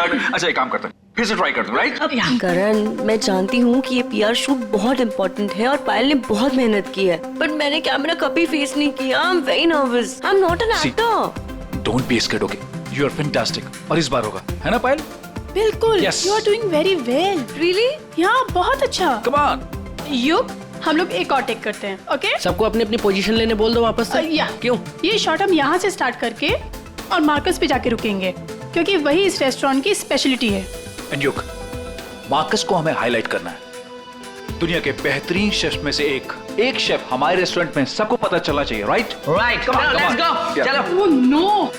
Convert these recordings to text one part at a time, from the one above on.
अच्छा एक काम करते हैं, फिर से ट्राई करते हैं, राइट? करण, मैं जानती हूँ कि ये पीआर शूट बहुत इम्पोर्टेंट है और पायल ने बहुत मेहनत की है, बट मैंने कैमरा कभी फेस नहीं किया। I am very nervous. I am not an actor. Don't be scared, okay? You are fantastic. और इस बार होगा, है ना पायल? बिल्कुल। Yes. You are doing very well. Really? यहाँ बहुत अच्छा। Come on. युग, हम लोग एक और टेक करते हैं, ओके? सबको अपनी अपनी पोजीशन लेने बोल दो वापस से। या क्यों? ये शॉट हम यहाँ से स्टार्ट करके और मार्कस पे जाके रुकेंगे, क्योंकि वही इस रेस्टोरेंट की स्पेशलिटी है। एंड युग, मार्कस को हमें हाईलाइट करना है। दुनिया के बेहतरीन शेफ में से एक शेफ हमारे रेस्टोरेंट में सबको पता चलना चाहिए, right? Right, come on, let's go. चलो। Oh no.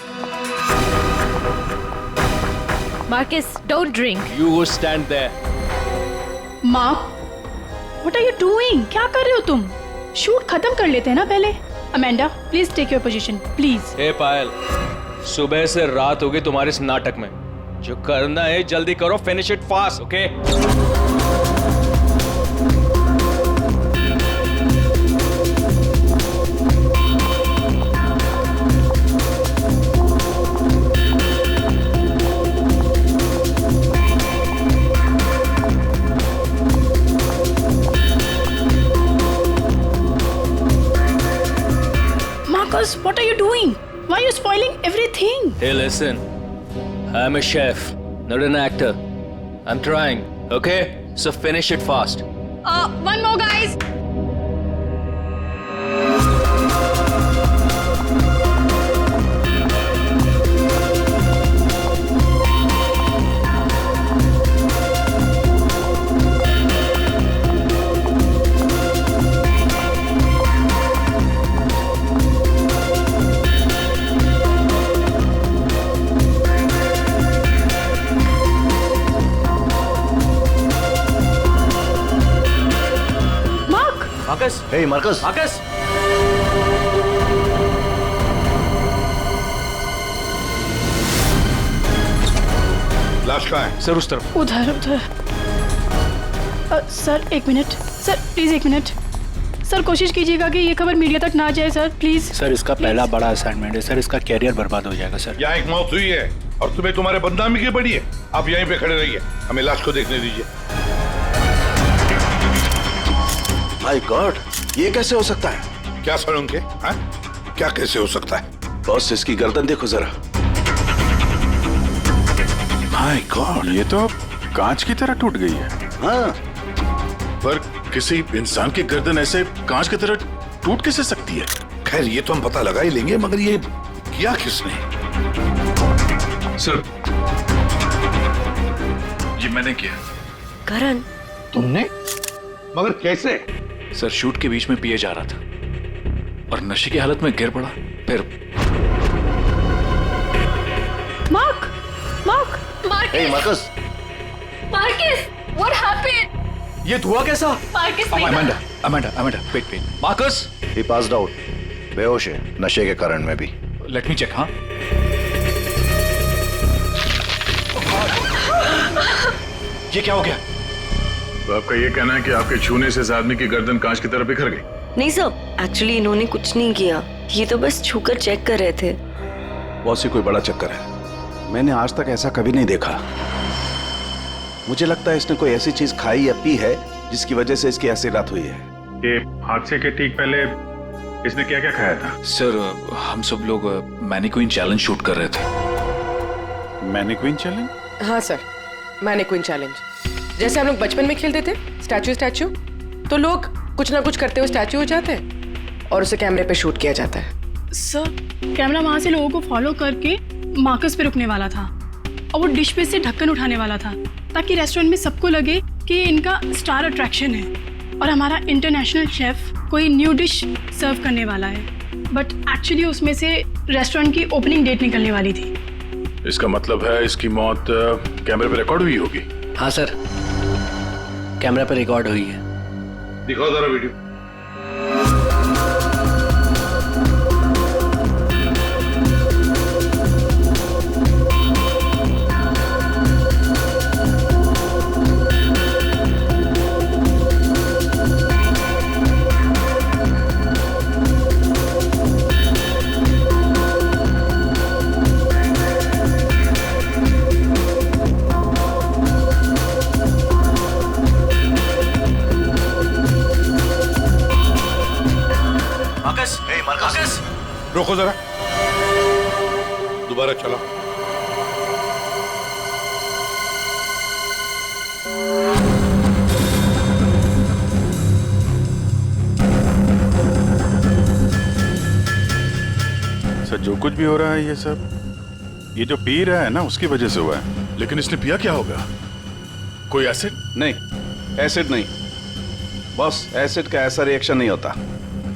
Marcus, don't drink. You go stand there. Mark, what are you doing? क्या कर रहे हो तुम? शूट खत्म कर लेते हैं ना पहले। Amanda, please take your position, please. Hey Payal, सुबह से रात हो गई तुम्हारे इस नाटक में। जो करना है जल्दी करो, finish it fast, okay? Marcus, what are you doing? Why are you spoiling everything? Hey, listen. I'm a chef, not an actor. I'm trying, okay? So finish it fast. One more, guys. Marcus, hey Marcus, Marcus, लाश कहाँ है? Sir उस तरफ। उधर उधर। Sir एक minute, sir please एक minute. Sir कोशिश कीजिएगा कि ये खबर मीडिया तक ना जाए सर, प्लीज। सर इसका पहला बड़ा असाइनमेंट है सर, इसका कैरियर बर्बाद हो जाएगा सर। यहाँ एक मौत हुई है और तुम्हें तुम्हारे बदनामी की पड़ी है। आप यहीं पे खड़े रहिए, हमें लाश को देखने दीजिए। माय गॉड, ये कैसे हो सकता है? क्या सर उनके? क्या कैसे हो सकता है? बॉस, इसकी गर्दन देखो जरा। माय गॉड, ये तो कांच की तरह टूट गई है। हाँ, पर किसी इंसान की गर्दन ऐसे कांच की तरह टूट कैसे सकती है? खैर ये तो हम पता लगा ही लेंगे, मगर ये किया किसने? सर ये मैंने किया। करण, तुमने? मगर कैसे? सर शूट के बीच में पिए जा रहा था और नशे की हालत में गिर पड़ा, फिर Mark, Mark, hey Marcus, Marcus, what happened? ये धुआं कैसा? Marcus, Amanda, wait. Marcus, he passed out, बेहोश है, नशे के कारण में भी। Let me check. हाँ, ये क्या हो गया? तो आपका ये कहना है कि आपके छूने से इस आदमी की गर्दन कांच की तरह बिखर गई? नहीं सर, एक्चुअली इन्होंने कुछ नहीं किया, ये तो बस छूकर चेक कर रहे थे। बहुत सी कोई बड़ा चक्कर है, मैंने आज तक ऐसा कभी नहीं देखा। मुझे लगता है इसने कोई ऐसी चीज खाई या पी है जिसकी वजह से इसकी ऐसी रात हुई है। ये हादसे के ठीक पहले इसने क्या क्या खाया था? सर हम सब लोग मैनिक्विन चैलेंज शूट कर रहे थे। Mannequin challenge? हाँ सर, मैनिक्विन चैलेंज। जैसे हम लोग बचपन में खेलते थे स्टैचू, तो लोग कुछ ना कुछ करते हुए स्टैचू हो जाते हैं और उसे कैमरे पे शूट किया जाता है। सर कैमरा वहां से लोगों को फॉलो करके मार्कस पे रुकने वाला था और वो डिश पे से ढक्कन उठाने वाला था, ताकि रेस्टोरेंट में सबको लगे कि ये इनका स्टार अट्रैक्शन है और हमारा इंटरनेशनल शेफ कोई न्यू डिश सर्व करने वाला है। बट एक्चुअली उसमें से रेस्टोरेंट की ओपनिंग डेट निकलने वाली थी। इसका मतलब है इसकी मौत कैमरे पे रिकॉर्ड हुई होगी? हाँ सर, कैमरा पर रिकॉर्ड हुई है। दिखाओ जरा वीडियो। रोको जरा, दोबारा चलो। सर जो कुछ भी हो रहा है ये सब, ये जो पी रहा है ना उसकी वजह से हुआ है। लेकिन इसने पिया क्या होगा? कोई एसिड? नहीं, एसिड नहीं बॉस, एसिड का ऐसा रिएक्शन नहीं होता।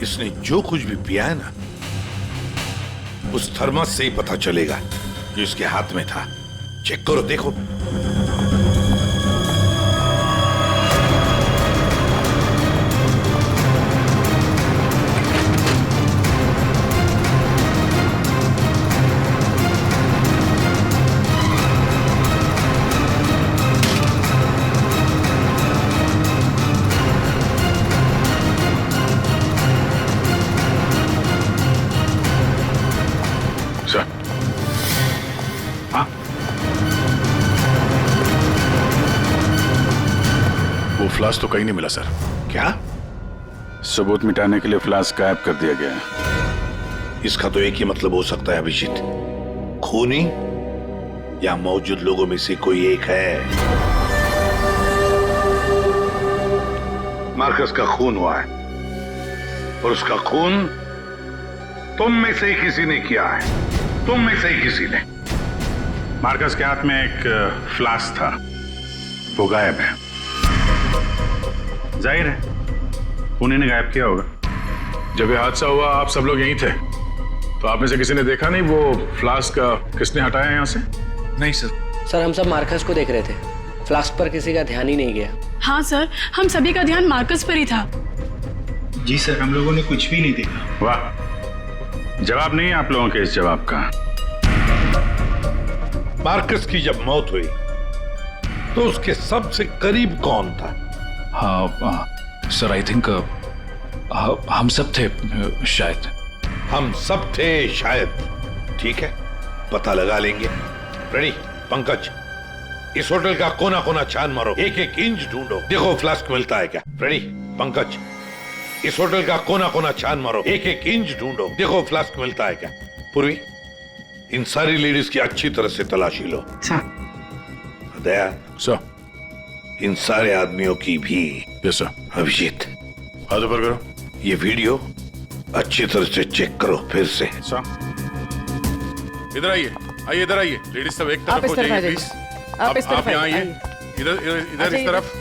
इसने जो कुछ भी पिया है ना, उस थर्मस से ही पता चलेगा जो इसके हाथ में था। चेक करो, देखो। सर, हाँ, वो फ्लास्क तो कहीं नहीं मिला सर। क्या? सबूत मिटाने के लिए फ्लास्क गायब कर दिया गया है। इसका तो एक ही मतलब हो सकता है अभिजीत, खूनी या मौजूद लोगों में से कोई एक है। मार्कस का खून हुआ है और उसका खून तुम में से ही किसी ने किया है, तुम में से ही किसी ने। मार्कस के हाथ में एक फ्लास्क था, वो गायब है। जाहिर है उन्हीं ने गायब किया होगा। जब ये हादसा हुआ आप सब लोग यहीं थे, तो आप में से किसी ने देखा नहीं वो फ्लास्क किसने हटाया यहाँ से? नहीं सर। सर हम सब मार्कस को देख रहे थे, फ्लास्क पर किसी का ध्यान ही नहीं गया। हाँ सर, हम सभी का ध्यान मार्कस पर ही था। जी सर, हम लोगों ने कुछ भी नहीं देखा। वाह, जवाब नहीं है आप लोगों के इस जवाब का। मार्कस की जब मौत हुई तो उसके सबसे करीब कौन था? हाँ सर, आई थिंक हम सब थे शायद। हम सब थे शायद। ठीक है, पता लगा लेंगे। रेडी पंकज, इस होटल का कोना कोना छान मारो, एक एक इंच ढूंढो, देखो फ्लास्क मिलता है क्या। रेडी पंकज, इस होटल का कोना कोना छान मारो, एक एक इंच ढूंढो, देखो फ्लास्क मिलता है क्या। पूर्वी, इन सारी लेडीज की अच्छी तरह से तलाशी लो। दया सर, इन सारे आदमियों की भी। Yes sir. अभिजीत, हाथ ऊपर करो। ये वीडियो अच्छी तरह से चेक करो फिर से। सर, इधर आइए, आइए इधर आइए। लेडीज सब एक तरफ हो जाइए प्लीज। आप इस तरफ यहाँ आइए। आइए, इधर इधर इधर इस तरफ।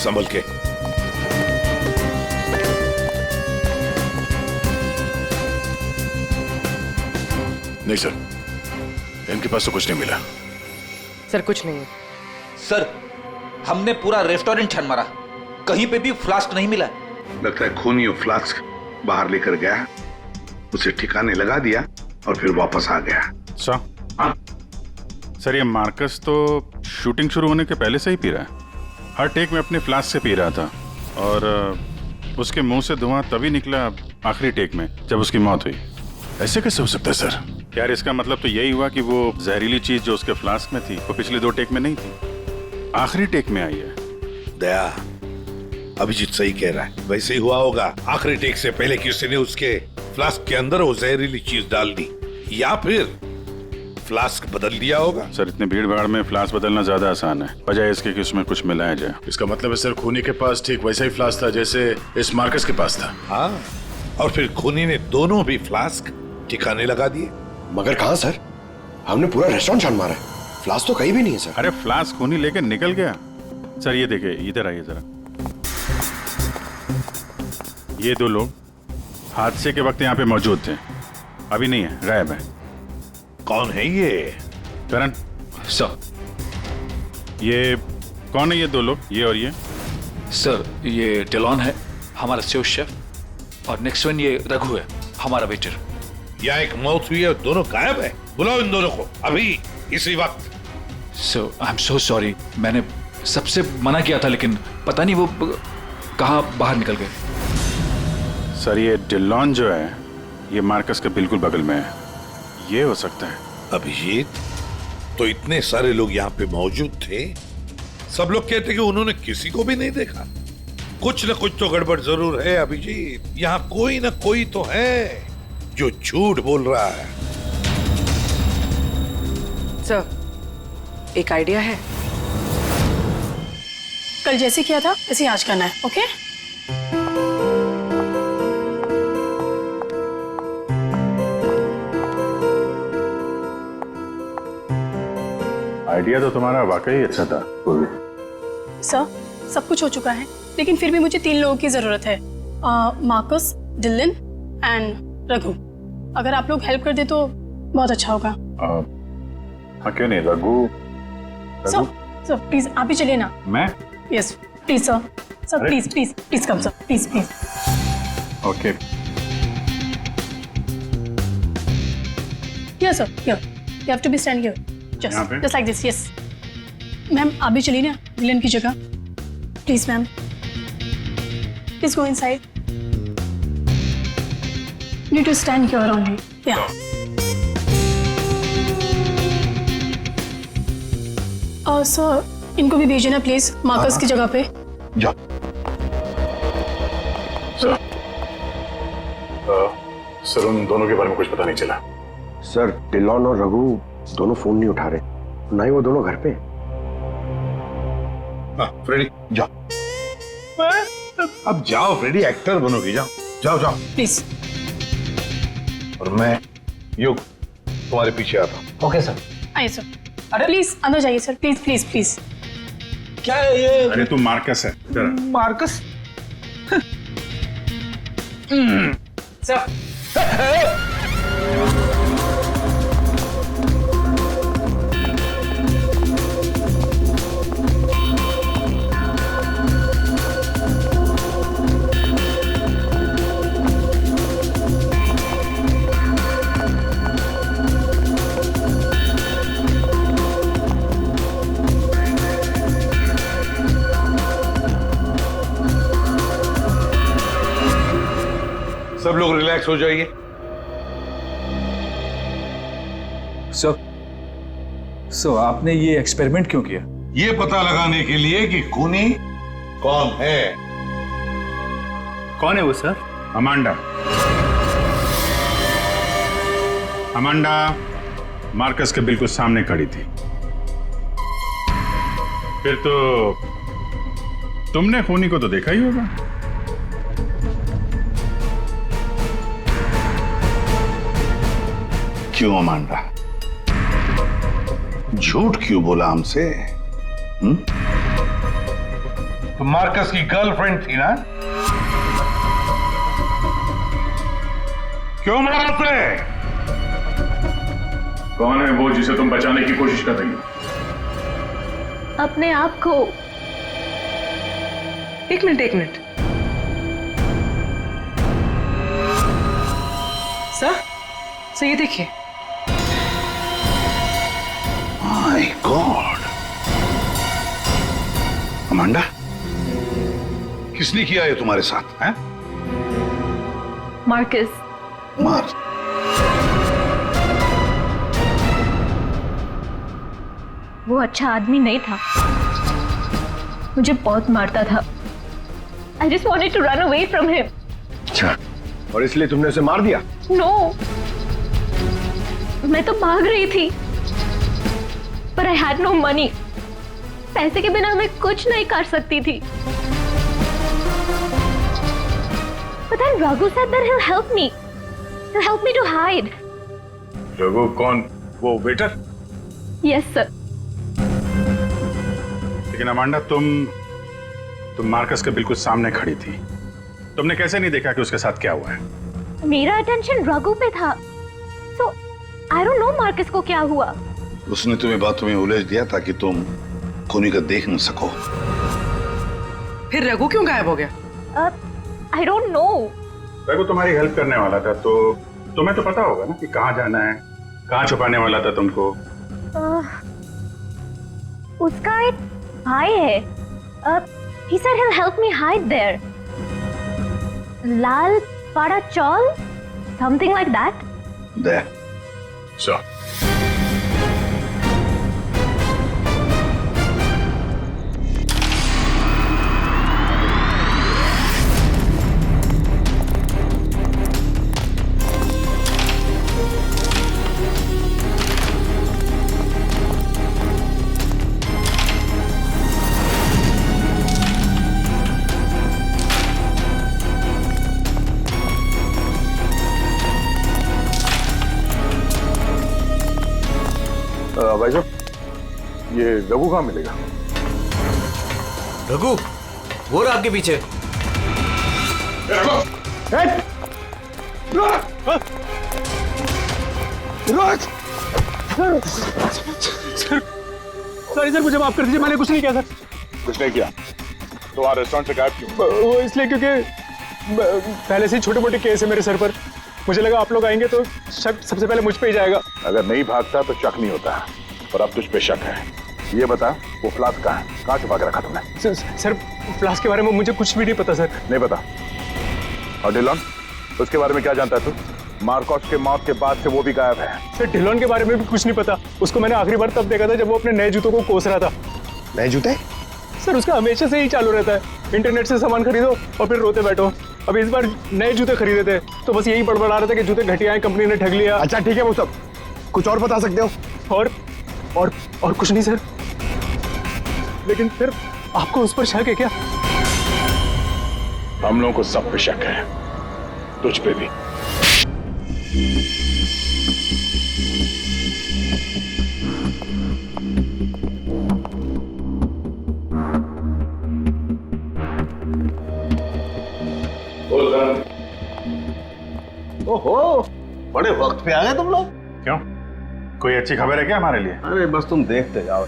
संभल के। नहीं सर, इनके पास तो कुछ नहीं मिला। सर कुछ नहीं है। सर, हमने पूरा रेस्टोरेंट छान मारा, कहीं पे भी फ्लास्क नहीं मिला। लगता है खूनी वो फ्लास्क बाहर लेकर गया, उसे ठिकाने लगा दिया और फिर वापस आ गया। सर ये मार्कस तो शूटिंग शुरू होने के पहले से ही पी रहा है। हर टेक में अपने फ्लास्क से पी रहा था और उसके मुंह से धुआं तभी निकला आखिरी टेक में जब उसकी मौत हुई। ऐसे कैसे हो सकता है सर? यार इसका मतलब तो यही हुआ कि वो जहरीली चीज जो उसके फ्लास्क में थी वो पिछले 2 टेक में नहीं थी, आखिरी टेक में आई है। दया, अभिजीत सही कह रहा है, वैसे ही हुआ होगा। आखिरी टेक से पहले किसी ने उसके फ्लास्क के अंदर वो जहरीली चीज डाल दी या फिर फ्लास्क बदल दिया होगा। सर इतने भीड़ भाड़ में फ्लास्क बदलना ज्यादा आसान है, बजाय इसके कि उसमें कुछ मिलाया जाए। इसका मतलब है सर खूनी के पास ठीक वैसा ही फ्लास्क था जैसे इस मार्कस के पास था। हाँ, और फिर खूनी ने दोनों भी फ्लास्क ठिकाने लगा दिए। मगर कहाँ सर? हमने पूरा रेस्टोरेंट छान मारा है, फ्लास्क तो कहीं भी नहीं है सर। अरे फ्लास्क खूनी लेकर निकल गया। सर ये देखिए, इधर आइए जरा। ये 2 लोग हादसे के वक्त यहाँ पे मौजूद थे, अभी नहीं है, गायब है। कौन है ये? करण सर। ये कौन है ये 2 लोग, ये और ये? सर ये डेलॉन है, हमारा सेफ शेफ, और नेक्स्ट वन ये रघु है, हमारा वेटर। यहाँ एक मौत हुई है, दोनों गायब है। बुलाओ इन दोनों को अभी, इसी वक्त। सो आई एम सो सॉरी, मैंने सबसे मना किया था, लेकिन पता नहीं वो कहाँ बाहर निकल गए? सर ये डिलॉन जो है ये मार्कस के बिल्कुल बगल में है, ये हो सकता है। अभिजीत, तो इतने सारे लोग यहाँ पे मौजूद थे, सब लोग कहते कि उन्होंने किसी को भी नहीं देखा। कुछ न कुछ तो गड़बड़ जरूर है अभिजीत। यहाँ कोई न कोई तो है जो झूठ बोल रहा है। सर, एक आइडिया है। कल जैसे किया था वैसे आज करना है, ओके? आइडिया तो तुम्हारा वाकई अच्छा था। सर, सब कुछ हो चुका है, लेकिन फिर भी मुझे 3 लोगों की जरूरत है, मार्कस, डिलन एंड रघु। अगर आप लोग हेल्प कर दे तो बहुत अच्छा होगा। हाँ क्यों नहीं, रघु। सर प्लीज आप ही चलिए ना। मैं? Yes please sir. Sir please please please come sir, please please. Okay. Yes sir, here you have to be stand here, just like this. Yes ma'am, आप भी चलिए ना डिलन की जगह, please ma'am. Please go inside. Need to stand here only. या sir, इनको भी भेजना प्लीज मार्कस की जगह पे। जा। सर उन दोनों के बारे में कुछ पता नहीं चला। सर डिलॉन और रघु दोनों फोन नहीं उठा रहे, ना ही वो दोनों घर पे। फ्रेडी जाओ, अब जाओ फ्रेडी, एक्टर बनोगी, जाओ जाओ जाओ प्लीज। और मैं युग तुम्हारे पीछे आता हूँ। Okay sir. आइए सर। अरे प्लीज अंदर जाइए सर, प्लीज प्लीज प्लीज। क्या है ये? अरे तू मार्कस है। मार्कस? सर, सब लोग रिलैक्स हो जाइए। सर आपने ये एक्सपेरिमेंट क्यों किया? ये पता लगाने के लिए कि खूनी कौन है। कौन है वो सर? अमांडा। अमांडा मार्कस के बिल्कुल सामने खड़ी थी। फिर तो तुमने खूनी को तो देखा ही होगा। क्यों अमांडा, झूठ क्यों बोला हमसे? तो मार्कस की गर्लफ्रेंड थी ना? क्यों मारा उसे? कौन है वो जिसे तुम बचाने की कोशिश कर रही हो? अपने आप को। एक मिनट। सर ये देखिए। माय गॉड, अमांडा, किसने किया ये तुम्हारे साथ? हैं? मार्कस। मार्कस? वो अच्छा आदमी नहीं था, मुझे बहुत मारता था। I just wanted to run away from him. अच्छा, और इसलिए तुमने उसे मार दिया? No, मैं तो भाग रही थी, पर I had no money. पैसे के बिना मैं कुछ नहीं कर सकती थी। But then Raghu said that he'll help me. He'll help me to hide. Raghu कौन? वो वेटर? Yes, sir. लेकिन अमांडा तुम मार्कस के बिल्कुल सामने खड़ी थी, तुमने कैसे नहीं देखा कि उसके साथ क्या हुआ है? मेरा अटेंशन रघु पे था, so I don't know Marcus को क्या हुआ। उसने तुम्हें बातों में उलझ दिया ताकि तुम खूनी को देख न सको। फिर रघु क्यों गायब हो गया? I don't know. रघु तुम्हारी हेल्प करने वाला था, तो तुम्हें तो पता होगा ना कि कहाँ जाना है, कहाँ छुपाने वाला था तुमको। उसका एक भाई है, he said he'll help me hide there. लाल पाड़ा चौल, something like that. There. So. भाई साहब, ये रघु कहाँ मिलेगा? रघु, वो रहा आपके पीछे। सॉरी सर, मुझे माफ कर दीजिए, मैंने कुछ नहीं किया सर। कुछ नहीं किया तो वहाँ रेस्टोरेंट से गायब क्यों? वो इसलिए क्योंकि पहले से ही छोटे मोटे केस है मेरे सर पर। मुझे लगा आप लोग आएंगे तो शक सबसे पहले मुझ पे ही जाएगा। अगर नहीं भागता तो शक नहीं होता, और अब तुझ पे शक है। ये बता, वो फ्लास्क कहाँ है? कहाँ छुपा के रखा तुमने? सर फ्लास्क के बारे में मुझे कुछ भी नहीं पता सर। नहीं पता? और डिलॉन, उसके बारे में क्या जानता है तू? मार्कोस के मौत के बाद से वो भी गायब है। सर डिलॉन के बारे में भी कुछ नहीं पता। उसको मैंने आखिरी बार तब देखा था जब वो अपने नए जूतों को कोस रहा था। नए जूते? सर उसका हमेशा से ही चालू रहता है, इंटरनेट से सामान खरीदो और फिर रोते बैठो। अब इस बार नए जूते खरीदे थे तो बस यही बड़बड़ा रहा था कि जूते घटिया हैं, कंपनी ने ठग लिया। अच्छा ठीक है, वो सब कुछ और बता सकते हो? और कुछ नहीं सर। लेकिन फिर आपको उस पर शक है क्या? हम लोगों को सब पे शक है, तुझ पे भी। ओहो, बड़े वक्त पे आ गए तुम लोग। क्यों, कोई अच्छी खबर है क्या हमारे लिए? अरे बस तुम देखते जाओ।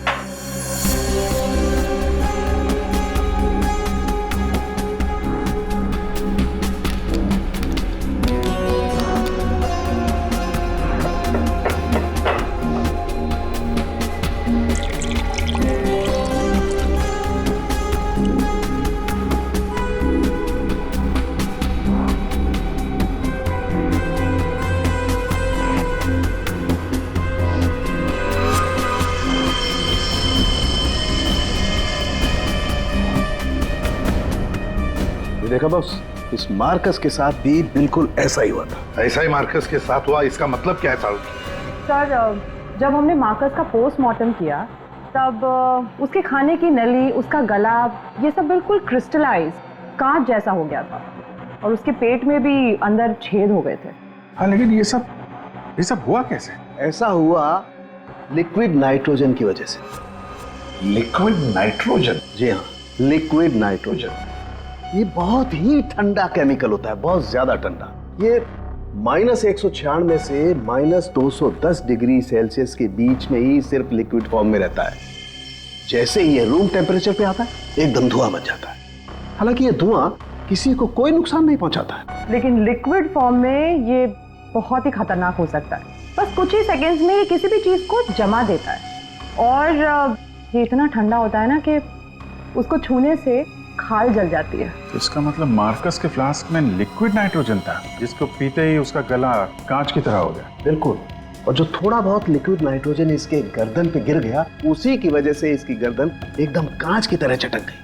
देखा बॉस, इस मार्कस के साथ भी बिल्कुल ऐसा ही हुआ था। ऐसा ही मार्कस के साथ हुआ, इसका मतलब क्या है साहब? सर जब हमने मार्कस का पोस्टमार्टम किया तब उसके खाने की नली, उसका गला, ये सब बिल्कुल क्रिस्टलाइज कांच जैसा हो गया था और उसके पेट में भी अंदर छेद हो गए थे। हाँ, लेकिन ये सब हुआ कैसे? ऐसा हुआ लिक्विड नाइट्रोजन की वजह से। Liquid nitrogen? जी हाँ, लिक्विड नाइट्रोजन। ये बहुत ही ठंडा केमिकल होता है, बहुत ज्यादा ठंडा। ये -196 से -210 डिग्री सेल्सियस के बीच में ही सिर्फ लिक्विड फॉर्म में रहता है। जैसे ही ये रूम टेम्परेचर पे आता है एकदम धुआं बन जाता है। हालांकि ये धुआं किसी को कोई नुकसान नहीं पहुंचाता है, लेकिन लिक्विड फॉर्म में ये बहुत ही खतरनाक हो सकता है। बस कुछ ही सेकेंड्स में ये किसी भी चीज को जमा देता है और ये इतना ठंडा होता है ना कि उसको छूने से खाल जल जाती है। इसका मतलब मार्कस के फ्लास्क में लिक्विड नाइट्रोजन था, जिसको पीते ही उसका गला कांच की तरह हो गया। बिल्कुल। और जो थोड़ा बहुत लिक्विड नाइट्रोजन इसके गर्दन पे गिर गया, उसी की वजह से इसकी गर्दन एकदम कांच की तरह चटक गई।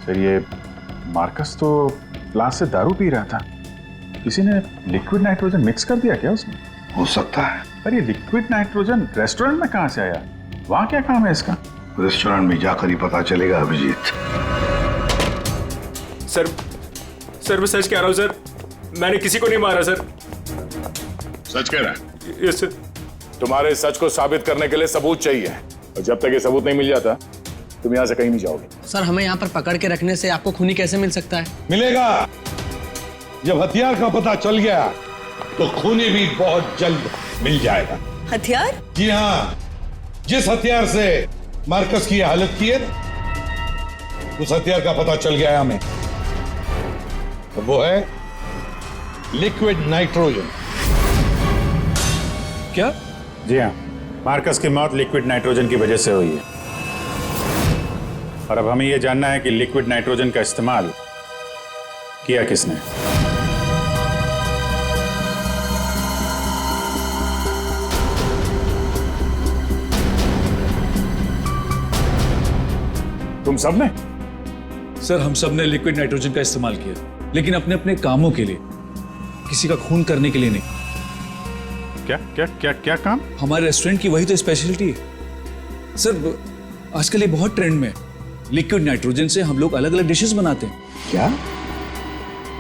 सर ये मार्कस तो फ्लास्क से दारू पी रहा था, किसी ने लिक्विड नाइट्रोजन मिक्स कर दिया क्या उसमें? हो सकता है। पर ये लिक्विड नाइट्रोजन रेस्टोरेंट में कहाँ से आया? वहाँ क्या काम है इसका? रेस्टोरेंट में जाकर ही पता चलेगा अभिजीत। सर मैं सच कह रहा हूँ सर, मैंने किसी को नहीं मारा सर। सच कह रहा है? Yes sir. तुम्हारे सच को साबित करने के लिए सबूत चाहिए, और जब तक ये सबूत नहीं मिल जाता तुम यहाँ से कहीं नहीं जाओगे। सर हमें यहाँ पर पकड़ के रखने से आपको खूनी कैसे मिल सकता है? मिलेगा। जब हथियार का पता चल गया तो खूनी भी बहुत जल्द मिल जाएगा। हथियार? जी हाँ, जिस हथियार से मार्कस की हालत की है उस हथियार का पता चल गया है हमें, तो वो है लिक्विड नाइट्रोजन। क्या? जी हाँ, मार्कस की मौत लिक्विड नाइट्रोजन की वजह से हुई है। और अब हमें यह जानना है कि लिक्विड नाइट्रोजन का इस्तेमाल किया किसने? तुम सब ने? सर हम सब ने लिक्विड नाइट्रोजन का इस्तेमाल किया, लेकिन अपने अपने कामों के लिए, किसी का खून करने के लिए नहीं। क्या क्या क्या क्या काम? हमारे रेस्टोरेंट की वही तो स्पेशलिटी है सर। आजकल ये बहुत ट्रेंड में है। लिक्विड नाइट्रोजन से हम लोग अलग अलग डिशेस बनाते हैं। क्या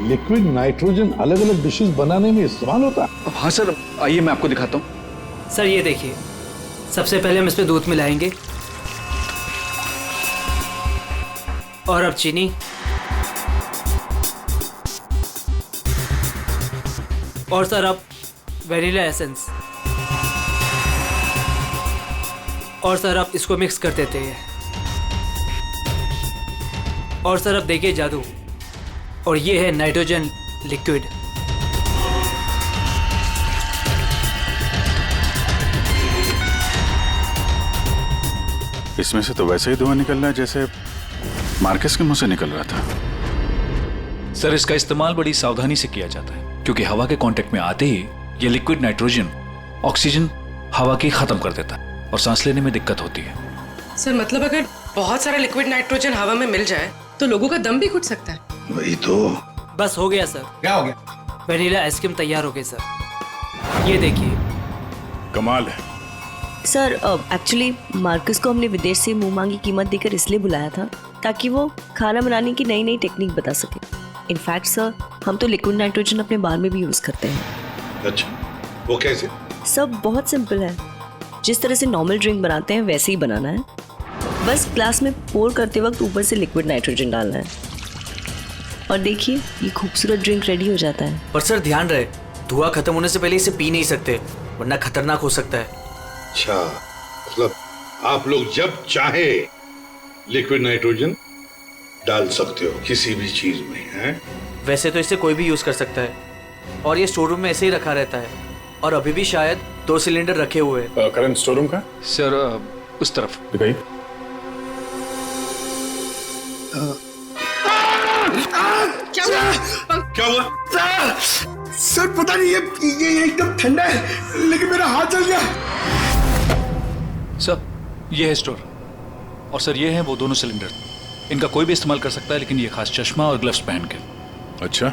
लिक्विड नाइट्रोजन अलग अलग डिशेस बनाने में इस्तेमाल होता है? हाँ सर, आइए मैं आपको दिखाता हूँ। सर ये देखिए, सबसे पहले हम इसमें दूध मिलाएंगे और अब चीनी और सर अब वैनिला एसेंस और सर अब इसको मिक्स कर देते हैं। और सर अब देखिए जादू, और ये है नाइट्रोजन लिक्विड। इसमें से तो वैसे ही धुआं निकल रहा है जैसे मार्कस के मुंह से निकल रहा था। सर इसका इस्तेमाल बड़ी सावधानी से किया जाता है, क्योंकि हवा के कांटेक्ट में आते ही ये लिक्विड नाइट्रोजन ऑक्सीजन हवा की खत्म कर देता है और सांस लेने में दिक्कत होती है। सर मतलब अगर बहुत सारा लिक्विड नाइट्रोजन हवा में मिल जाए तो लोगों का दम भी घुट सकता है। वही तो। बस हो गया सर। क्या हो गया? वनीला आइसक्रीम तैयार हो गई सर, ये देखिए। कमाल है। सर एक्चुअली मार्कस को हमने विदेश से मुंह मांगी कीमत देकर इसलिए बुलाया था ताकि वो खाना बनाने की नई नई टेक्निक बता सके। इनफैक्ट सर हम तो लिक्विड नाइट्रोजन अपने बार में भी यूज़ करते हैं। अच्छा, वो कैसे? सब बहुत सिंपल है, जिस तरह से नॉर्मल ड्रिंक बनाते हैं वैसे ही बनाना है। बस ग्लास में पोर करते वक्त ऊपर से लिक्विड नाइट्रोजन डालना है और देखिए ये खूबसूरत ड्रिंक रेडी हो जाता है। पर सर ध्यान रहे, धुआं खत्म होने से पहले इसे पी नहीं सकते, वरना खतरनाक हो सकता है। अच्छा, मतलब आप लोग जब चाहे लिक्विड नाइट्रोजन डाल सकते हो किसी भी चीज में, हैं? वैसे तो इसे कोई भी यूज कर सकता है और ये स्टोर रूम में ऐसे ही रखा रहता है और अभी भी शायद 2 सिलेंडर रखे हुए हैं। करंट स्टोर रूम का? सर उस तरफ दिखाइए। क्या हुआ? सर पता नहीं, ये एकदम ठंडा है लेकिन मेरा हाथ जल गया। सर ये है स्टोर और सर ये हैं वो दोनों सिलेंडर। इनका कोई भी इस्तेमाल कर सकता है, लेकिन ये खास चश्मा और ग्लव्स पहन के। अच्छा,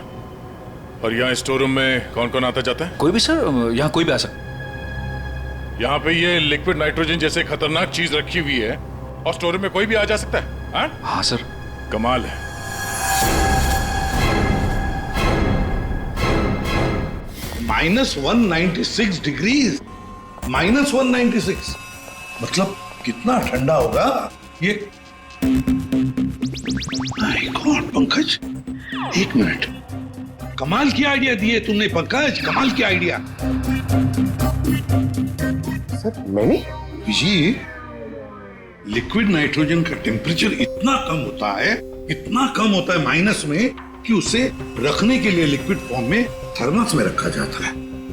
और यहाँ स्टोर रूम में कौन कौन आता जाता है? कोई भी सर, यहाँ कोई भी आ सकता। यहाँ पे ये लिक्विड नाइट्रोजन जैसे खतरनाक चीज रखी हुई है और स्टोर रूम में कोई भी आ जा सकता है? हाँ सर। कमाल है। -196 डिग्रीज, -196 मतलब कितना ठंडा होगा ये? माय गॉड पंकज, एक मिनट, कमाल की आइडिया दिए तुमने पंकज, कमाल की आइडिया। सर मैंने जी, लिक्विड नाइट्रोजन का टेम्परेचर इतना कम होता है, इतना कम होता है माइनस में, कि उसे रखने के लिए लिक्विड फॉर्म में थर्मस में रखा जाता है,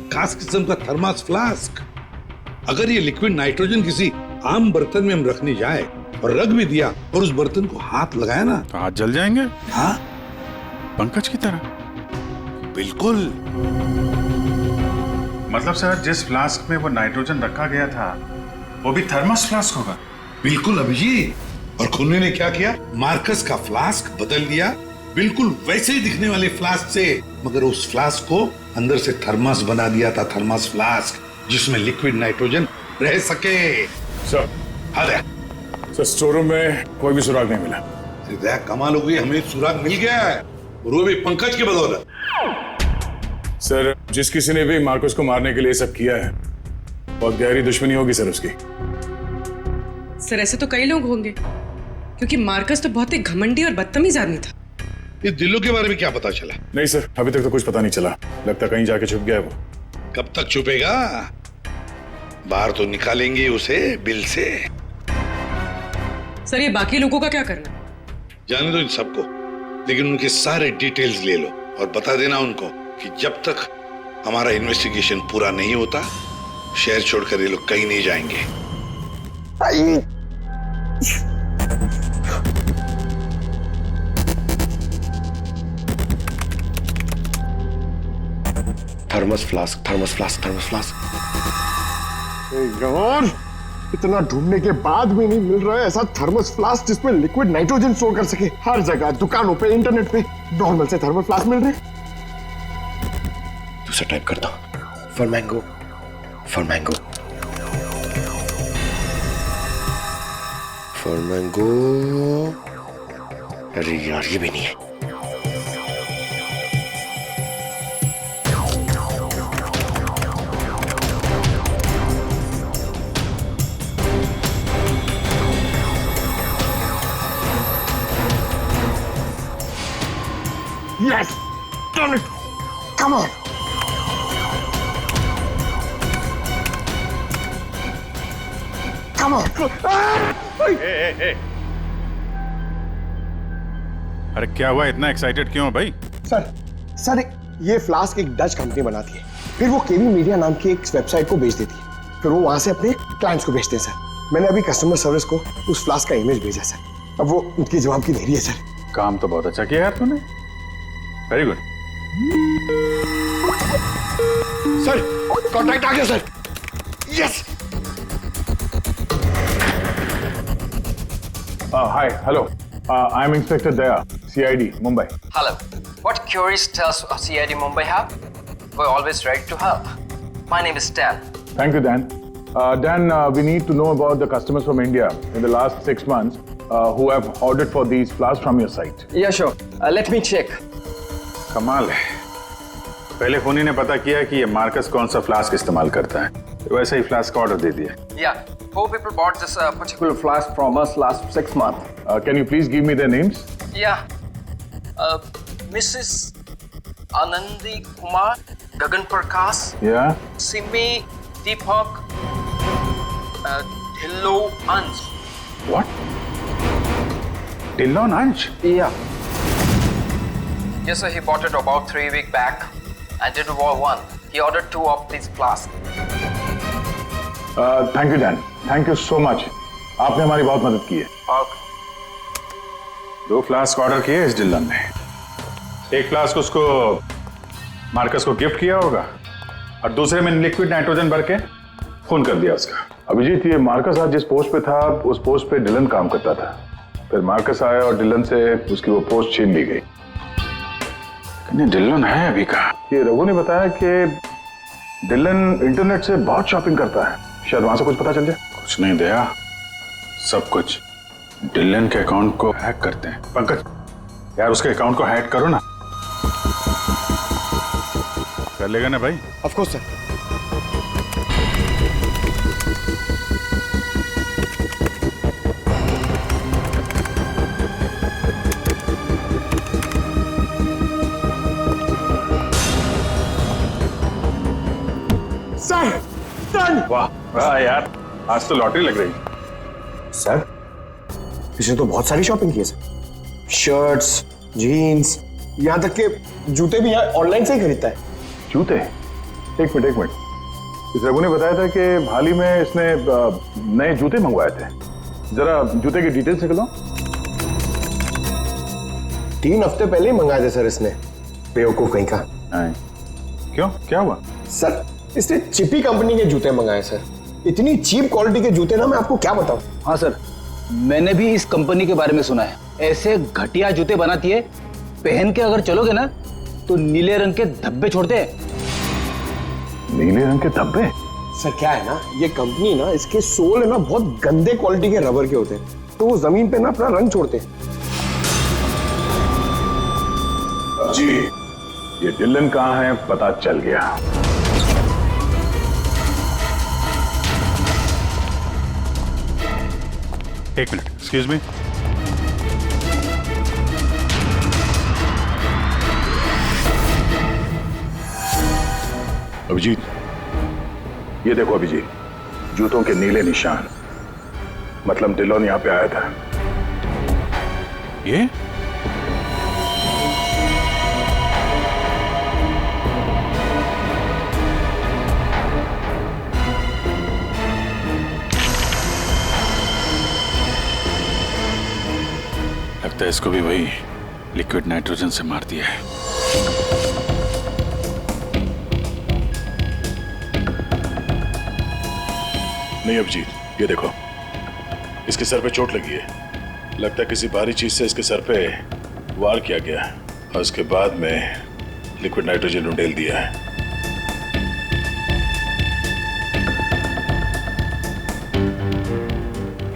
खास किस्म का थर्मस फ्लास्क। अगर ये लिक्विड नाइट्रोजन किसी आम बर्तन में हम रखने जाए और रख भी दिया और उस बर्तन को हाथ लगाया ना, तो हाथ जल जाएंगे। हाँ, पंकज की तरह। बिल्कुल। मतलब सर जिस फ्लास्क में वो नाइट्रोजन रखा गया था वो भी थर्मस फ्लास्क होगा? बिल्कुल अभिजीत। और खुन्ने ने क्या किया, मार्कस का फ्लास्क बदल दिया बिल्कुल वैसे ही दिखने वाले फ्लास्क से, मगर उस फ्लास्क को अंदर से थर्मस बना दिया था, थर्मस फ्लास्क, जिसमें लिक्विड नाइट्रोजन रह सके। सर सर स्टोर रूम में कोई भी सुराग नहीं मिला। अरे कमाल हो गई, हमें सुराग मिल गया है, और वो भी पंकज की बदौलत। सर जिस किसी ने भी मार्कस को मारने के लिए सब किया है, बहुत गहरी दुश्मनी होगी सर उसकी। सर ऐसे तो कई लोग होंगे, क्योंकि मार्कस तो बहुत ही घमंडी और बदतमीज आदमी था। इस दिलों के बारे में क्या पता चला? नहीं सर, अभी तक तो कुछ पता नहीं चला, लगता कहीं जाके छुप गया है वो। कब तक छुपेगा? बाहर तो निकालेंगे उसे बिल से। सर ये बाकी लोगों का क्या करना? जाने दो इन सबको, लेकिन उनके सारे डिटेल्स ले लो और बता देना उनको कि जब तक हमारा इन्वेस्टिगेशन पूरा नहीं होता, शहर छोड़कर ये लोग कहीं नहीं जाएंगे। Thermos flask, thermos flask, thermos flask. यार, इतना ढूंढने के बाद भी नहीं मिल रहा है ऐसा थर्मस फ्लास्क जिसमें लिक्विड नाइट्रोजन स्टोर कर सके। हर जगह, दुकानों पे, इंटरनेट पे नॉर्मल से थर्मल फ्लास्क मिल रहे हैं। दूसरा टाइप करता हूं, for mango, for mango, for mango. अरे यार, ये भी नहीं है। Yes! Done it! Come on! Come on! अरे क्या हुआ, इतना एक्साइटेड क्यों हो भाई? सर ये फ्लास्क एक डच कंपनी बनाती है, फिर वो केवी मीडिया नाम की एक वेबसाइट को बेच देती है, फिर वो वहां से अपने क्लाइंट्स को बेचते हैं सर। मैंने अभी कस्टमर सर्विस को उस फ्लास्क का इमेज भेजा सर, अब वो उनके जवाब की देरी है सर। काम तो बहुत अच्छा किया यार तूने, वेरी गुड। सर कॉन्ट्रैक्ट आ गया sir. Yes. Hi, hello. I'm Inspector Daya, CID, Mumbai. Hello. What queries does CID Mumbai have? We're always ready to help. My name is Dan. Thank you, Dan. Dan, we need to know about the customers from India in the last 6 months who have ordered for these flasks from your site. Yeah, sure. Let me check. कमाल है, पहले फोनी ने पता किया कि ये Marcus कौन सा फ्लास्क इस्तेमाल करता है, तो वैसे ही फ्लास्क का ऑर्डर दे दिया। Yeah, 4 people bought this particular flask from us last 6 months. Can you please give me their names? Yeah. Mrs. Anandi Kumar, Gagan Prakash, Yeah. Simi Deepak, Dhillo Ansh. What? Dillon Ansh? Yeah. Yes, sir. He bought it about 3 weeks back and did one. He ordered 2 of these flasks. Thank you, Dan. Thank you so much. आपने हमारी बहुत मदद की है। 2 flask order किए इस Dylan ने, एक फ्लास्क उसको मार्कस को गिफ्ट किया होगा और दूसरे में लिक्विड नाइट्रोजन भर के खून कर दिया उसका। अभिजीत, ये मार्कस आज जिस पोस्ट पे था उस पोस्ट पे डिलन काम करता था, फिर मार्कस आया और डिलन से उसकी वो पोस्ट छीन ली गई। डिलन है अभी कहाँ? ये रघु ने बताया कि डिलन इंटरनेट से बहुत शॉपिंग करता है, शायद वहां से कुछ पता चल जाए। कुछ नहीं दया, सब कुछ डिलन के अकाउंट को हैक करते हैं। पंकज यार, उसके अकाउंट को हैक करो ना। कर लेगा ना भाई? Of course sir. वाह वाह यार, आज तो लॉटरी लग रही। सर इसने तो बहुत सारी शॉपिंग की है सर, शर्ट्स, जीन्स, यहाँ तक के जूते भी यहाँ ऑनलाइन से ही खरीदता है। जूते? एक मिनट, इस रघु ने बताया था कि हाल ही में इसने नए जूते मंगवाए थे, जरा जूते की डिटेल्स निकलो। 3 हफ्ते पहले ही मंगाए थे सर इसने, बेवकूफ कहीं का। क्यों, क्या हुआ? सर इसने चिपी कंपनी के जूते मंगाए सर, इतनी चीप क्वालिटी के जूते ना मैं आपको क्या बताऊं। हाँ सर, मैंने भी इस कंपनी के बारे में सुना है, ऐसे घटिया जूते बनाती है, पहन के अगर चलोगे ना तो नीले रंग के धब्बे छोड़ते हैं। नीले रंग के धब्बे? सर क्या है ना, ये कंपनी ना, इसके सोल है ना बहुत गंदे क्वालिटी के रबर के होते हैं, तो वो जमीन पे ना अपना रंग छोड़ते हैं। जी, ये डिलन कहाँ है पता चल गया। एक मिनट, एक्सक्यूज मी। अभिजीत, ये देखो अभिजीत, जूतों के नीले निशान, मतलब डिलोन यहाँ पे आया था। ये लगता है इसको भी वही लिक्विड नाइट्रोजन से मार दिया है। नहीं अभिजीत, ये देखो, इसके सर पे चोट लगी है। लगता है किसी भारी चीज से इसके सर पे वार किया गया और उसके बाद में लिक्विड नाइट्रोजन उंडेल दिया है।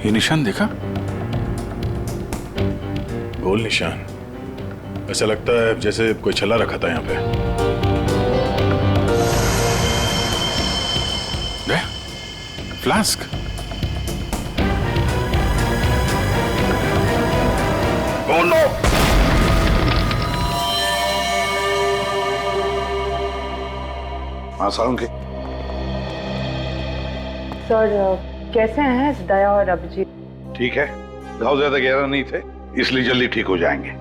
ये निशान देखा? गोल निशान। ऐसा लगता है जैसे कोई छल्ला रखा था यहाँ पे। फ्लास्क। Oh no! हाँ सालुंके। सर कैसे हैं दया और अभिजीत? ठीक है, घाव ज्यादा गहरा नहीं थे इसलिए जल्दी ठीक हो जाएंगे।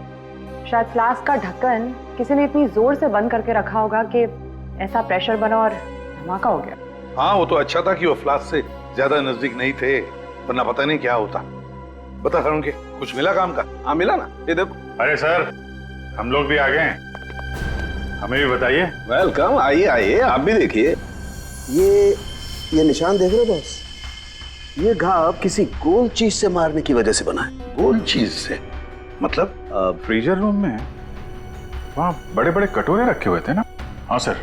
शायद फ्लास्क का ढक्कन किसी ने इतनी जोर से बंद करके रखा होगा कि ऐसा प्रेशर बना और धमाका हो गया। हाँ वो तो अच्छा था कि वो फ्लास्क से ज्यादा नजदीक नहीं थे, वरना पता नहीं क्या होता। बता सालुंके, कुछ मिला काम का? हाँ मिला ना, ये देखो। अरे सर, हम लोग भी आ गए हैं, हमें भी बताइए। वेलकम, आइए आइए, आप भी देखिए। ये निशान देख रहे हो बॉस? ये घाव किसी गोल चीज से मारने की वजह से बना है। गोल चीज से मतलब? फ्रीजर रूम में वहाँ बड़े बड़े कटोरे रखे हुए थे ना? हाँ सर,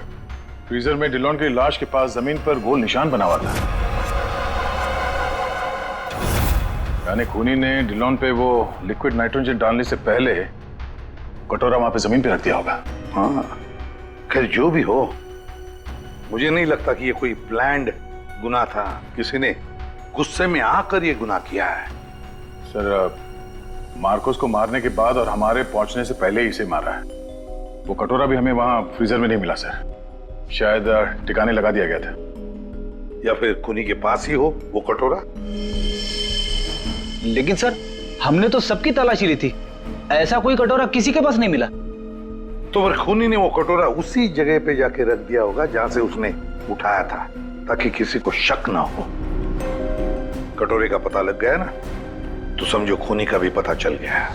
फ्रीजर में डिलॉन की लाश के पास जमीन पर गोल निशान बना हुआ था। यानी खूनी ने डिलॉन पे वो लिक्विड नाइट्रोजन डालने से पहले कटोरा वहां पे जमीन पे रख दिया होगा। हाँ, खैर जो भी हो, मुझे नहीं लगता कि ये कोई प्लान्ड गुनाह था। किसी ने गुस्से में आकर ये गुनाह किया है। सर, मार्कोस को मारने के बाद और हमारे पहुंचने से पहले ही इसे मारा है। वो कटोरा भी हमें वहां फ्रीजर में नहीं मिला सर, शायद ठिकाने लगा दिया गया था। या फिर खूनी के पास ही हो वो कटोरा। लेकिन सर, हमने तो सबकी तलाशी ली थी, ऐसा कोई कटोरा किसी के पास नहीं मिला। तो फिर खूनी ने वो कटोरा उसी जगह पे जाके रख दिया होगा जहां से उसने उठाया था, ताकि किसी को शक ना हो। कटोरे का पता लग गया ना, तो समझो खूनी का भी पता चल गया।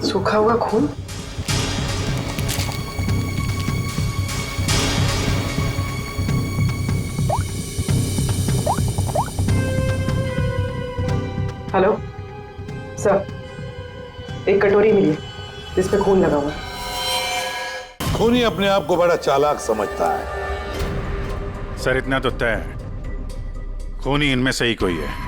सूखा हुआ खून? हेलो सर, एक कटोरी मिली जिस पे खून लगा हुआ। खूनी अपने आप को बड़ा चालाक समझता है। सर, इतना तो तय है, खूनी इनमें से ही कोई है।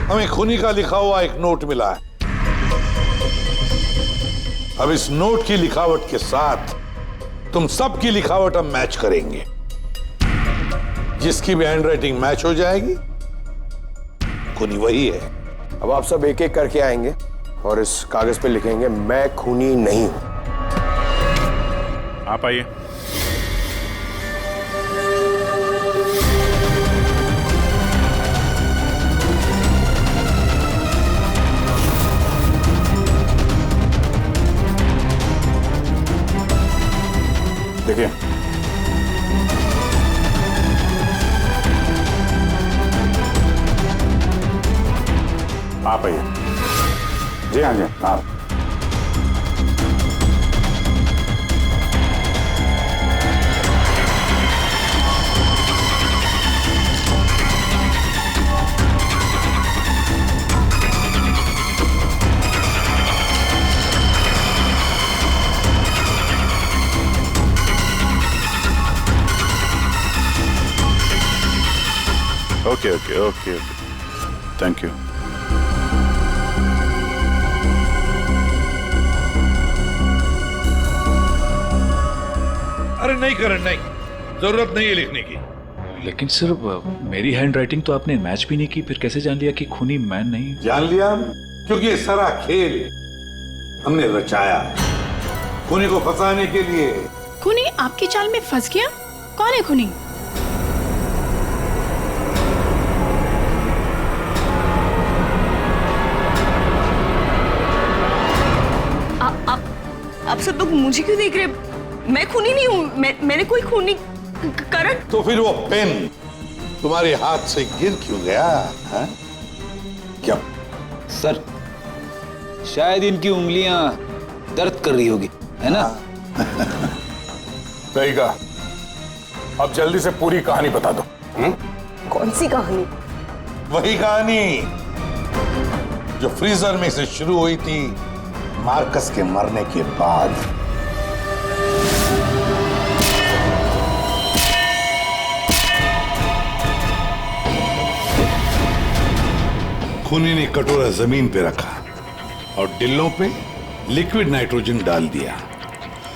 हमें खूनी का लिखा हुआ एक नोट मिला है। अब इस नोट की लिखावट के साथ तुम सबकी लिखावट हम मैच करेंगे। जिसकी भी हैंडराइटिंग मैच हो जाएगी, खूनी वही है। अब आप सब एक एक करके आएंगे और इस कागज पे लिखेंगे, मैं खूनी नहीं हूं। आप आइए। देखिए, आप आइए। जी हाँ जी, आप। Okay okay okay okay, thank you. अरे नहीं करण, नहीं, जरूरत नहीं है लिखने की। लेकिन सर, मेरी हैंडराइटिंग तो आपने मैच भी नहीं की, फिर कैसे जान लिया कि खूनी मैं नहीं? जान लिया क्योंकि ये सारा खेल हमने रचाया खूनी को फंसाने के लिए। खूनी आपकी चाल में फंस गया? कौन है खूनी? सब लोग मुझे क्यों देख रहे हैं? मैं खूनी नहीं हूँ, मैंने कोई खून नहीं करण। तो फिर वो पेन तुम्हारे हाथ से गिर क्यों गया? हा? क्या सर, शायद इनकी उंगलियां दर्द कर रही होगी, है ना? सही कहा। अब जल्दी से पूरी कहानी बता दो। कौन सी कहानी? वही कहानी जो फ्रीजर में से शुरू हुई थी मार्कस के मरने के बाद। खूनी ने कटोरा जमीन पे रखा और डिल्लों पे लिक्विड नाइट्रोजन डाल दिया,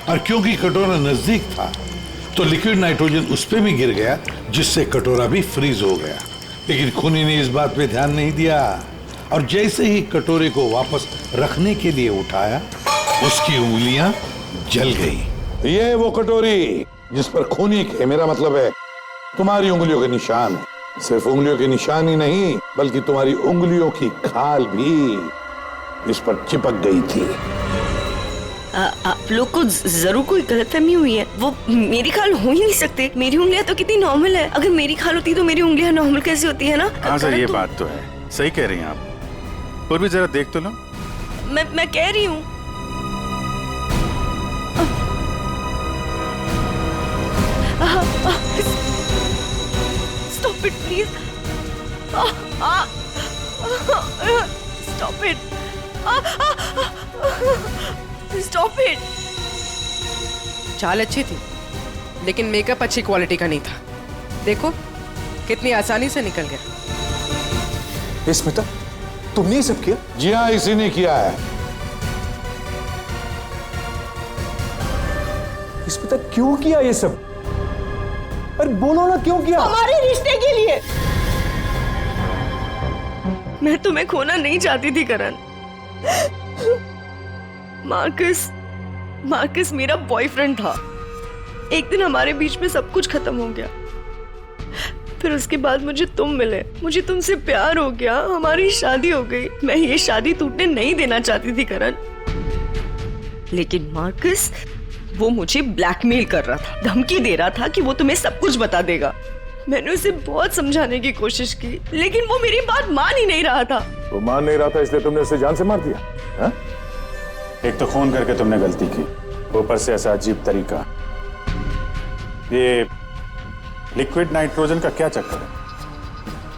और क्योंकि कटोरा नजदीक था तो लिक्विड नाइट्रोजन उस पे भी गिर गया, जिससे कटोरा भी फ्रीज हो गया। लेकिन खूनी ने इस बात पे ध्यान नहीं दिया, और जैसे ही कटोरे को वापस रखने के लिए उठाया, उसकी उंगलियां जल गई। ये वो कटोरी जिस पर खूनी के, मेरा मतलब है तुम्हारी उंगलियों के निशान है। सिर्फ उंगलियों के निशान ही नहीं, बल्कि तुम्हारी उंगलियों की खाल भी इस पर चिपक गई थी। आप लोग को जरूर कोई गलतफहमी हुई है। वो मेरी खाल हो ही नहीं सकते। मेरी उंगलियां तो कितनी नॉर्मल है। अगर मेरी खाल होती तो मेरी उंगलियां नॉर्मल कैसे होती है ना? हाँ सर, ये बात तो है, सही कह रही हैं आप। और भी जरा देख तो लो। मैं कह रही हूँ। Stop it, please. Stop it. Stop it. चाल अच्छी थी, लेकिन मेकअप अच्छी क्वालिटी का नहीं था। देखो कितनी आसानी से निकल गया। स्मिता, तुमने ये सब किया? जी हाँ, इसी ने किया है। स्मिता, क्यों किया ये सब? अरे बोलो ना, क्यों किया? हमारे रिश्ते के लिए। मैं तुम्हें खोना नहीं चाहती थी करण। मार्कस मेरा बॉयफ्रेंड था। एक दिन हमारे बीच में सब कुछ खत्म हो गया। फिर उसके बाद मुझे तुम मिले, मुझे तुमसे प्यार हो गया, हमारी शादी हो गई। मैं ये शादी टूटने नहीं देना चाहती थी करण, लेकिन मार्कस वो मुझे ब्लैकमेल कर रहा था, धमकी दे रहा था कि वो तुम्हें सब कुछ बता देगा। मैंने उसे बहुत समझाने की कोशिश की, लेकिन वो मेरी बात मान ही नहीं रहा था। वो मान नहीं रहा था, इसलिए तुमने उसे जान से मार दिया? हा? एक तो खून करके तुमने गलती की, ऊपर से ऐसा अजीब तरीका। ये लिक्विड नाइट्रोजन का क्या चक्कर है?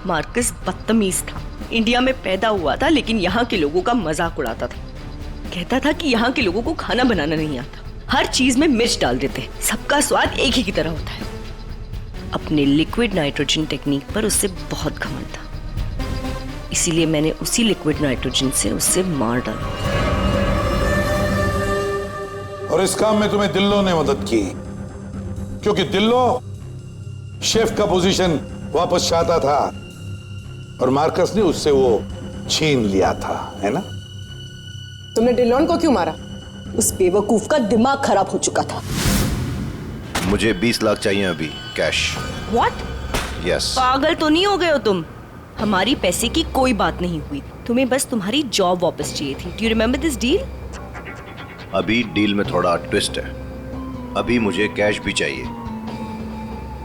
मार्कस बदतमीज था। इंडिया में पैदा हुआ था, लेकिन यहाँ के लोगों का मजाक उड़ाता था। कहता था कि यहाँ के लोगों को खाना बनाना नहीं आता, हर चीज में मिर्च डाल देते, सबका स्वाद एक ही की तरह होता है। अपने लिक्विड नाइट्रोजन टेक्निक पर उससे बहुत घमंड था, इसीलिए मैंने उसी लिक्विड नाइट्रोजन से उससे मार डाला। और इस काम में तुम्हें दिल्लो ने मदद की, क्योंकि दिल्लो शेफ का पोजीशन वापस चाहता था, और मार्कस ने उससे वो छीन लिया था, है ना? तुमने डिलोन को क्यों मारा? उस बेवकूफ का दिमाग खराब हो चुका था। मुझे 20 लाख चाहिए अभी, कैश। What? यस। पागल तो नहीं हो गए हो तुम? हमारी पैसे की कोई बात नहीं हुई, तुम्हें बस तुम्हारी जॉब वापस चाहिए थी। Do you remember this deal? अभी डील में थोड़ा ट्विस्ट है। अभी मुझे कैश भी चाहिए,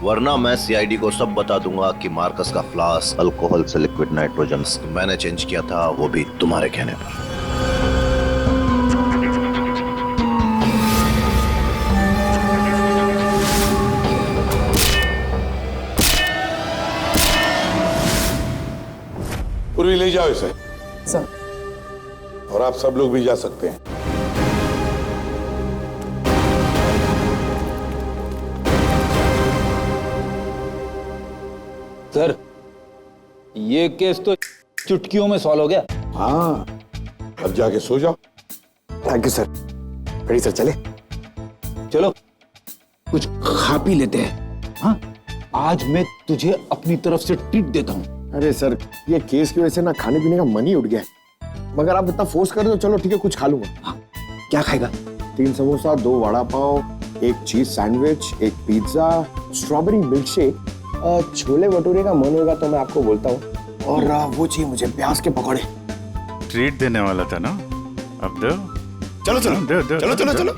वरना मैं सीआईडी को सब बता दूंगा कि मार्कस का फ्लास्क अल्कोहल से लिक्विड नाइट्रोजन मैंने चेंज किया था, वो भी तुम्हारे कहने पर। पूर्वी ले जाओ इसे। सर। और आप सब लोग भी जा सकते हैं। सर, ये केस तो चुटकियों में सॉल्व हो गया। हाँ, अब जाके सो जाओ। Thank you sir. Ready sir, चले? चलो कुछ खा पी लेते हैं। हाँ, आज मैं तुझे अपनी तरफ से ट्रीट देता हूँ। अरे सर, ये केस की वजह से ना खाने पीने का मन ही उठ गया है। मगर आप इतना फोर्स कर रहे हो, चलो ठीक है, कुछ खा लूंगा। हाँ, क्या खाएगा? 3 samosa, 2 vada pav, 1 cheese sandwich, 1 pizza, strawberry milk shake, chole bhature का मन होगा तो मैं आपको बोलता हूँ, और वो चाहिए मुझे प्याज के पकौड़े। ट्रीट देने वाला था ना, अब दो। चलो दो, चलो चलो चलो चलो।